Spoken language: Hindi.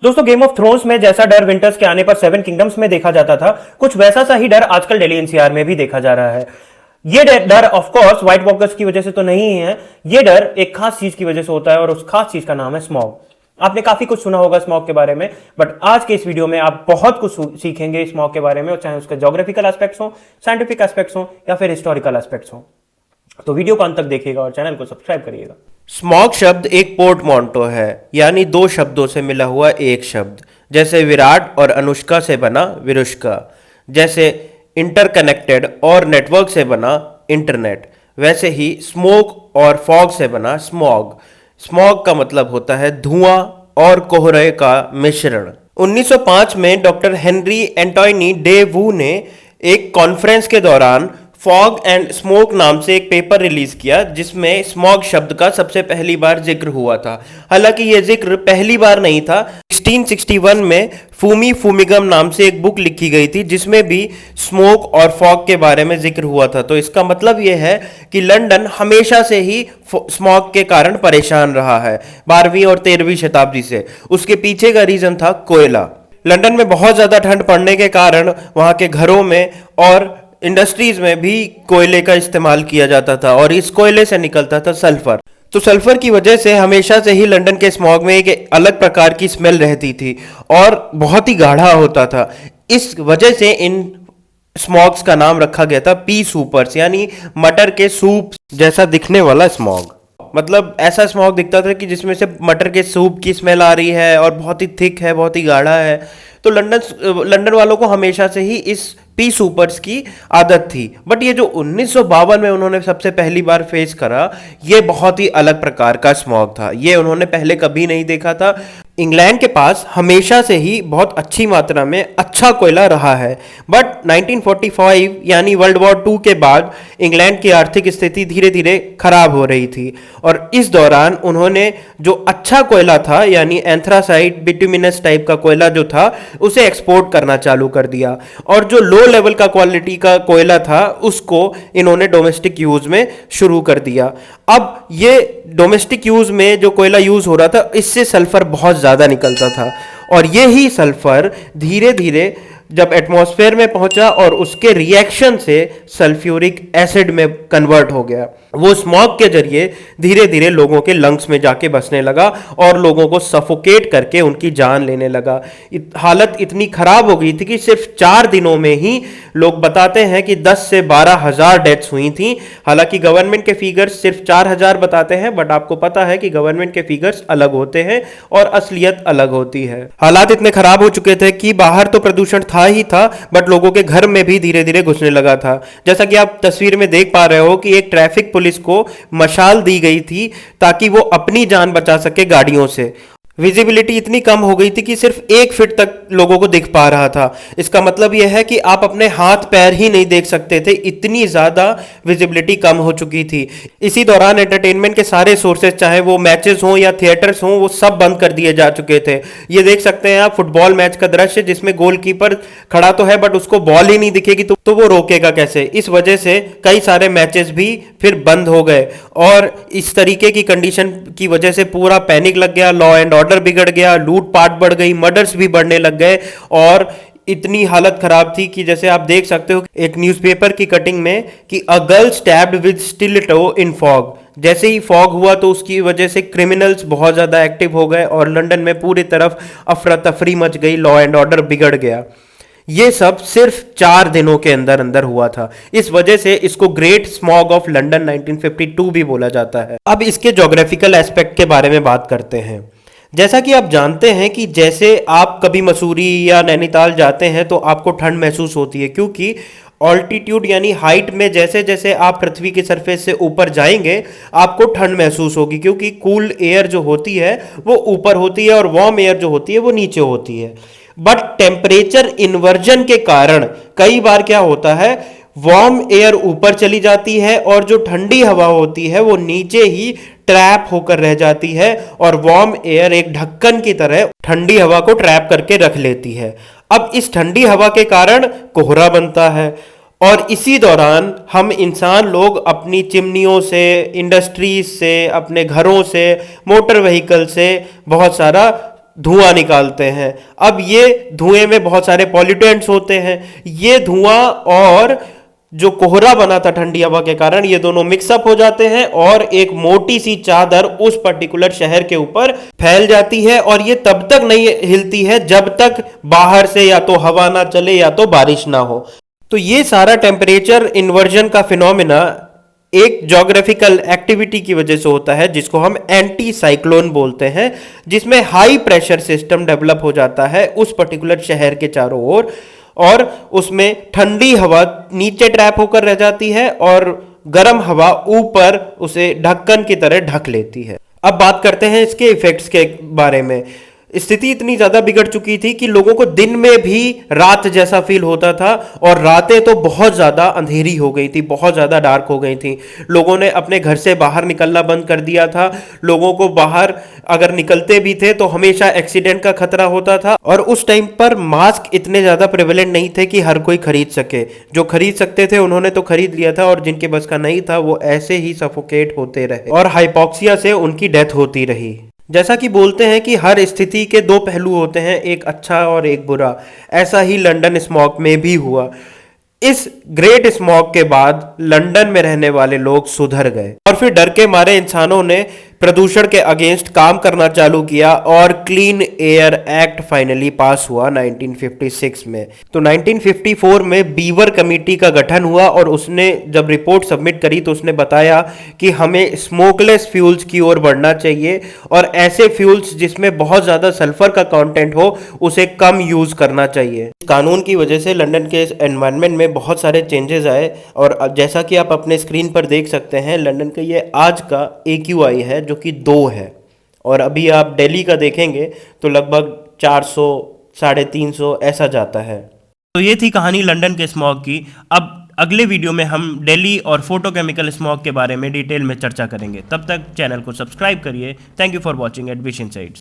दोस्तों, गेम ऑफ थ्रोन्स में जैसा डर विंटर्स के आने पर सेवन किंगडम्स में देखा जाता था, कुछ वैसा सा ही डर आजकल दिल्ली एनसीआर में भी देखा जा रहा है। ये डर ऑफ कोर्स व्हाइट वॉकर्स की वजह से तो नहीं है। ये डर एक खास चीज की वजह से होता है और उस खास चीज का नाम है स्मॉग। आपने काफी कुछ सुना होगा स्मॉग के बारे में, बट आज के इस वीडियो में आप बहुत कुछ सीखेंगे स्मॉग के बारे में, और चाहे उसके ज्योग्राफिकल एस्पेक्ट्स हो, साइंटिफिक एस्पेक्ट्स हो या फिर हिस्टोरिकल एस्पेक्ट्स हो। तो वीडियो को अंत तक देखिएगा और चैनल को सब्सक्राइब करिएगा। स्मॉग शब्द एक पोर्टमॉन्टो है, यानी दो शब्दों से मिला हुआ एक शब्द। जैसे विराट और अनुष्का से बना विरुष्का, जैसे इंटरकनेक्टेड और नेटवर्क से बना इंटरनेट, वैसे ही स्मोक और फॉग से बना स्मॉग। स्मॉग का मतलब होता है धुआं और कोहरे का मिश्रण। 1905 में डॉक्टर हेनरी एंटोनी डे वू ने एक कॉन्फ्रेंस के दौरान फॉग एंड स्मोक नाम से एक पेपर रिलीज किया, जिसमें स्मॉग शब्द का सबसे पहली बार जिक्र हुआ था। हालांकि यह जिक्र पहली बार नहीं था। 1661 में फूमी फूमिगम नाम से एक बुक लिखी गई थी, जिसमें भी स्मोक और फॉग के बारे में जिक्र हुआ था। तो इसका मतलब यह है कि लंदन हमेशा से ही स्मॉग के कारण परेशान रहा है, 12वीं और 13वीं शताब्दी से। उसके पीछे का रीजन था कोयला। लंदन में बहुत ज्यादा ठंड पड़ने के कारण वहां के घरों में और इंडस्ट्रीज में भी कोयले का इस्तेमाल किया जाता था, और इस कोयले से निकलता था सल्फर। तो सल्फर की वजह से हमेशा से ही लंदन के स्मॉग में एक अलग प्रकार की स्मेल रहती थी और बहुत ही गाढ़ा होता था। इस वजह से इन स्मॉग्स का नाम रखा गया था पी सूपर्स, यानी मटर के सूप जैसा दिखने वाला स्मॉग। मतलब ऐसा स्मॉग दिखता था कि जिसमें से मटर के सूप की स्मेल आ रही है और बहुत ही थिक है, बहुत ही गाढ़ा है। तो लंदन वालों को हमेशा से ही इस पी सुपर्स की आदत थी। बट ये जो 1952 में उन्होंने सबसे पहली बार फेस करा, ये बहुत ही अलग प्रकार का स्मॉग था। ये उन्होंने पहले कभी नहीं देखा था। इंग्लैंड के पास हमेशा से ही बहुत अच्छी मात्रा में अच्छा कोयला रहा है, बट 1945 यानी वर्ल्ड वॉर 2 के बाद इंग्लैंड की आर्थिक स्थिति धीरे धीरे खराब हो रही थी, और इस दौरान उन्होंने जो अच्छा कोयला था, यानी एंथ्रासाइट बिटुमिनस टाइप का कोयला जो था, उसे एक्सपोर्ट करना चालू कर दिया। और जो लो लेवल का क्वालिटी का कोयला था, उसको इन्होंने डोमेस्टिक यूज में शुरू कर दिया। अब ये डोमेस्टिक यूज में जो कोयला यूज हो रहा था, इससे सल्फर बहुत ज्यादा निकलता था, और ये ही सल्फर धीरे धीरे जब एटमॉस्फेयर में पहुंचा और उसके रिएक्शन से सल्फ्यूरिक एसिड में कन्वर्ट हो गया, वो स्मॉग के जरिए धीरे धीरे लोगों के लंग्स में जाके बसने लगा और लोगों को सफोकेट करके उनकी जान लेने लगा। हालत इतनी खराब हो गई थी कि सिर्फ 4 दिनों में ही लोग बताते हैं कि 10 से 12 हजार डेथ्स हुई थी। हालांकि गवर्नमेंट के फिगर्स सिर्फ 4,000 बताते हैं, बट आपको पता है कि गवर्नमेंट के फिगर्स अलग होते हैं और असलियत अलग होती है। हालात इतने खराब हो चुके थे कि बाहर तो प्रदूषण था ही था, बट लोगों के घर में भी धीरे धीरे घुसने लगा था। जैसा कि आप तस्वीर में देख पा रहे हो कि एक ट्रैफिक पुलिस को मशाल दी गई थी ताकि वो अपनी जान बचा सके गाड़ियों से। विजिबिलिटी इतनी कम हो गई थी कि सिर्फ 1 फीट तक लोगों को दिख पा रहा था। इसका मतलब यह है कि आप अपने हाथ पैर ही नहीं देख सकते थे, इतनी ज्यादा विजिबिलिटी कम हो चुकी थी। इसी दौरान एंटरटेनमेंट के सारे सोर्सेज, चाहे वो मैचेस हों या थिएटर्स हों, वो सब बंद कर दिए जा चुके थे। ये देख सकते हैं आप फुटबॉल मैच का दृश्य, जिसमें गोलकीपर खड़ा तो है बट उसको बॉल ही नहीं दिखेगी, तो वो रोकेगा कैसे। इस वजह से कई सारे मैचेस भी फिर बंद हो गए, और इस तरीके की कंडीशन की वजह से पूरा पैनिक लग गया, लॉ एंड ऑर्डर बिगड़ गया, लूटपाट बढ़ गई, मर्डर्स भी बढ़ने लग गए, और इतनी हालत खराब थी कि जैसे आप देख सकते हो एक न्यूज़पेपर की कटिंग में कि a girl stabbed with stiletto in fog. जैसे ही फॉग हुआ तो उसकी वजह से क्रिमिनल्स बहुत ज्यादा एक्टिव हो गए और लंदन में पूरी तरफ अफरा तफरी मच गई, लॉ एंड ऑर्डर बिगड़ गया। ये सब सिर्फ 4 दिनों के अंदर अंदर हुआ था। इस वजह से इसको ग्रेट स्मॉग ऑफ लंदन 1952 भी बोला जाता है। अब इसके ज्योग्राफिकल एस्पेक्ट के बारे में बात करते हैं। जैसा कि आप जानते हैं कि जैसे आप कभी मसूरी या नैनीताल जाते हैं तो आपको ठंड महसूस होती है, क्योंकि ऑल्टीट्यूड यानी हाइट में जैसे जैसे आप पृथ्वी की सरफेस से ऊपर जाएंगे आपको ठंड महसूस होगी, क्योंकि कूल एयर जो होती है वो ऊपर होती है और वार्म एयर जो होती है वो नीचे होती है। बट टेम्परेचर इन्वर्जन के कारण कई बार क्या होता है, वार्म एयर ऊपर चली जाती है और जो ठंडी हवा होती है वो नीचे ही ट्रैप होकर रह जाती है, और वार्म एयर एक ढक्कन की तरह ठंडी हवा को ट्रैप करके रख लेती है। अब इस ठंडी हवा के कारण कोहरा बनता है, और इसी दौरान हम इंसान लोग अपनी चिमनियों से, इंडस्ट्रीज से, अपने घरों से, मोटर व्हीकल से बहुत सारा धुआं निकालते हैं। अब ये धुएं में बहुत सारे पॉल्यूटेंट्स होते हैं। ये धुआं और जो कोहरा बना था ठंडी हवा के कारण, ये दोनों मिक्सअप हो जाते हैं और एक मोटी सी चादर उस पर्टिकुलर शहर के ऊपर फैल जाती है, और ये तब तक नहीं हिलती है जब तक बाहर से या तो हवा ना चले या तो बारिश ना हो। तो ये सारा टेम्परेचर इन्वर्जन का फिनोमिना एक ज्योग्राफिकल एक्टिविटी की वजह से होता है जिसको हम एंटी साइक्लोन बोलते हैं, जिसमें हाई प्रेशर सिस्टम डेवलप हो जाता है उस पर्टिकुलर शहर के चारों ओर, और उसमें ठंडी हवा नीचे ट्रैप होकर रह जाती है और गर्म हवा ऊपर उसे ढक्कन की तरह ढक लेती है। अब बात करते हैं इसके इफेक्ट्स के बारे में। स्थिति इतनी ज्यादा बिगड़ चुकी थी कि लोगों को दिन में भी रात जैसा फील होता था, और रातें तो बहुत ज्यादा अंधेरी हो गई थी, बहुत ज्यादा डार्क हो गई थी। लोगों ने अपने घर से बाहर निकलना बंद कर दिया था। लोगों को बाहर अगर निकलते भी थे तो हमेशा एक्सीडेंट का खतरा होता था, और उस टाइम पर मास्क इतने ज्यादा प्रेवलेंट नहीं थे कि हर कोई खरीद सके। जो खरीद सकते थे उन्होंने तो खरीद लिया था, और जिनके बस का नहीं था वो ऐसे ही सफोकेट होते रहे और हाइपोक्सिया से उनकी डेथ होती रही। जैसा कि बोलते हैं कि हर स्थिति के दो पहलू होते हैं, एक अच्छा और एक बुरा, ऐसा ही लंदन स्मॉग में भी हुआ। इस ग्रेट स्मॉग के बाद लंदन में रहने वाले लोग सुधर गए, और फिर डर के मारे इंसानों ने प्रदूषण के अगेंस्ट काम करना चालू किया, और क्लीन एयर एक्ट फाइनली पास हुआ 1956 में। तो 1954 में बीवर कमेटी का गठन हुआ, और उसने जब रिपोर्ट सबमिट करी तो उसने बताया कि हमें स्मोकलेस फ्यूल्स की ओर बढ़ना चाहिए, और ऐसे फ्यूल्स जिसमें बहुत ज़्यादा सल्फर का कंटेंट हो उसे कम यूज़ करना चाहिए। कानून की वजह से लंदन के एनवायरनमेंट में बहुत सारे चेंजेस आए, और अब जैसा कि आप अपने स्क्रीन पर देख सकते हैं, लंदन का ये आज का AQI है जो कि 2 है, और अभी आप दिल्ली का देखेंगे तो लगभग 400, 350 ऐसा जाता है। तो ये थी कहानी लंदन के स्मॉग की। अब अगले वीडियो में हम दिल्ली और फोटोकेमिकल स्मॉग के बारे में डिटेल में चर्चा करेंगे। तब तक चैनल को सब्सक्राइब करिए। Thank you for watching at Wish insights.